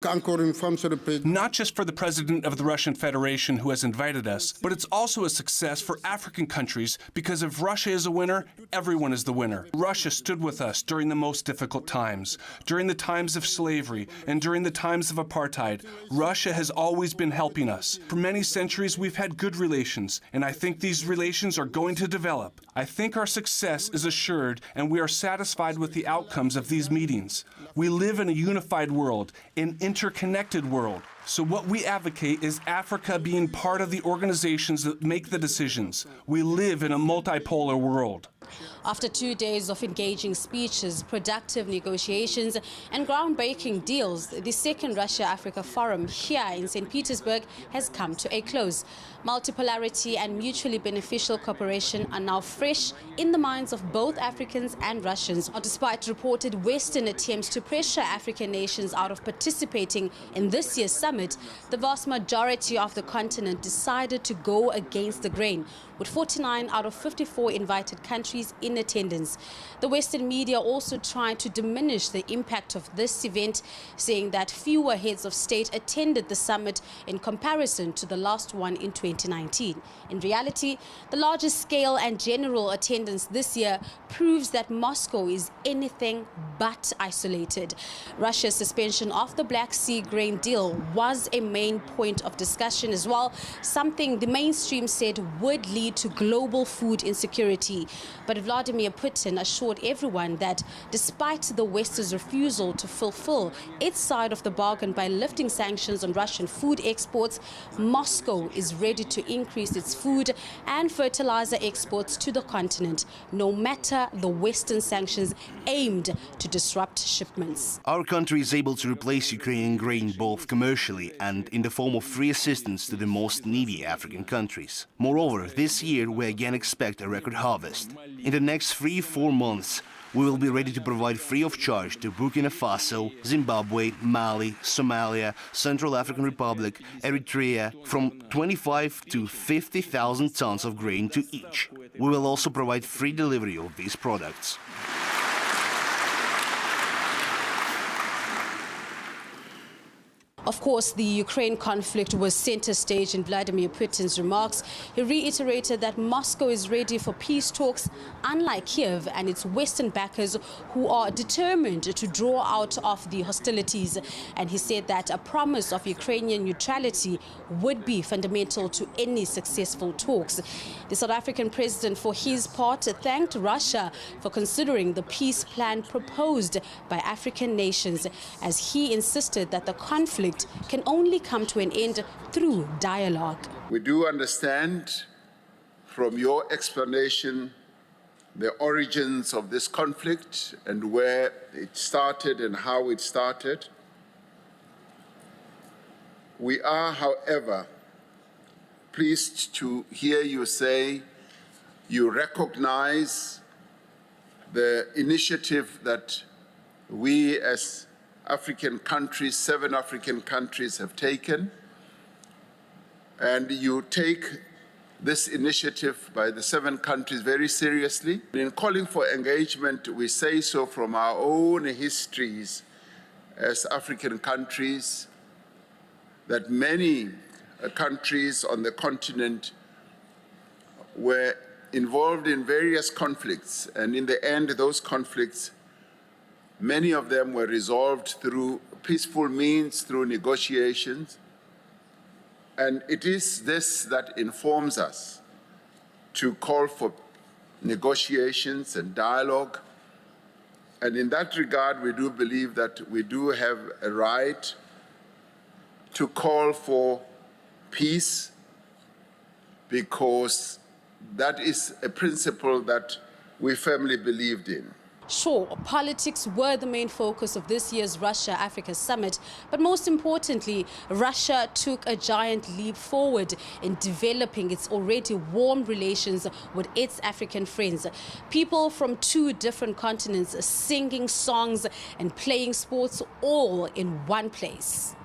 Not just for the president of the Russian Federation who has invited us, but it's also a success for African countries because if Russia is a winner, everyone is the winner. Russia stood with us during the most difficult times, during the times of slavery and during the times of apartheid. Russia has always been helping us. For many centuries, we've had good relations, and I think these relations are going to develop. I think our success is assured, and we are satisfied with the outcomes of these meetings. We live in a unified world, an interconnected world. So what we advocate is Africa being part of the organizations that make the decisions. We live in a multipolar world. After 2 days of engaging speeches, productive negotiations and groundbreaking deals, the second Russia-Africa Forum here in St. Petersburg has come to a close. Multipolarity and mutually beneficial cooperation are now fresh in the minds of both Africans and Russians. Despite reported Western attempts to pressure African nations out of participating in this year's summit, the vast majority of the continent decided to go against the grain, with 49 out of 54 invited countries in attendance. The Western media also tried to diminish the impact of this event, saying that fewer heads of state attended the summit in comparison to the last one in 2019. In reality, the largest scale and general attendance this year proves that Moscow is anything but isolated. Russia's suspension of the Black Sea grain deal was a main point of discussion as well, something the mainstream said would lead to global food insecurity. But Vladimir Putin assured everyone that despite the West's refusal to fulfill its side of the bargain by lifting sanctions on Russian food exports, Moscow is ready to increase its food and fertilizer exports to the continent, no matter the Western sanctions aimed to disrupt shipments. Our country is able to replace Ukrainian grain both commercially and in the form of free assistance to the most needy African countries. Moreover, this year we again expect a record harvest. In the next 3-4 months, we will be ready to provide free of charge to Burkina Faso, Zimbabwe, Mali, Somalia, Central African Republic, Eritrea, from 25 to 50,000 tons of grain to each. We will also provide free delivery of these products. Of course, the Ukraine conflict was center stage in Vladimir Putin's remarks. He reiterated that Moscow is ready for peace talks, unlike Kiev and its Western backers who are determined to draw out of the hostilities. And he said that a promise of Ukrainian neutrality would be fundamental to any successful talks. The South African president, for his part, thanked Russia for considering the peace plan proposed by African nations, as he insisted that the conflict can only come to an end through dialogue. We do understand from your explanation the origins of this conflict and where it started and how it started. We are, however, pleased to hear you say you recognize the initiative that we as African countries, 7 African countries have taken, and you take this initiative by the 7 countries very seriously. In calling for engagement, we say so from our own histories as African countries, that many countries on the continent were involved in various conflicts, and in the end, those conflicts, many of them were resolved through peaceful means, through negotiations. And it is this that informs us to call for negotiations and dialogue. And in that regard, we do believe that we do have a right to call for peace, because that is a principle that we firmly believed in. Sure, politics were the main focus of this year's Russia-Africa summit, but most importantly, Russia took a giant leap forward in developing its already warm relations with its African friends. People from 2 different continents singing songs and playing sports all in one place.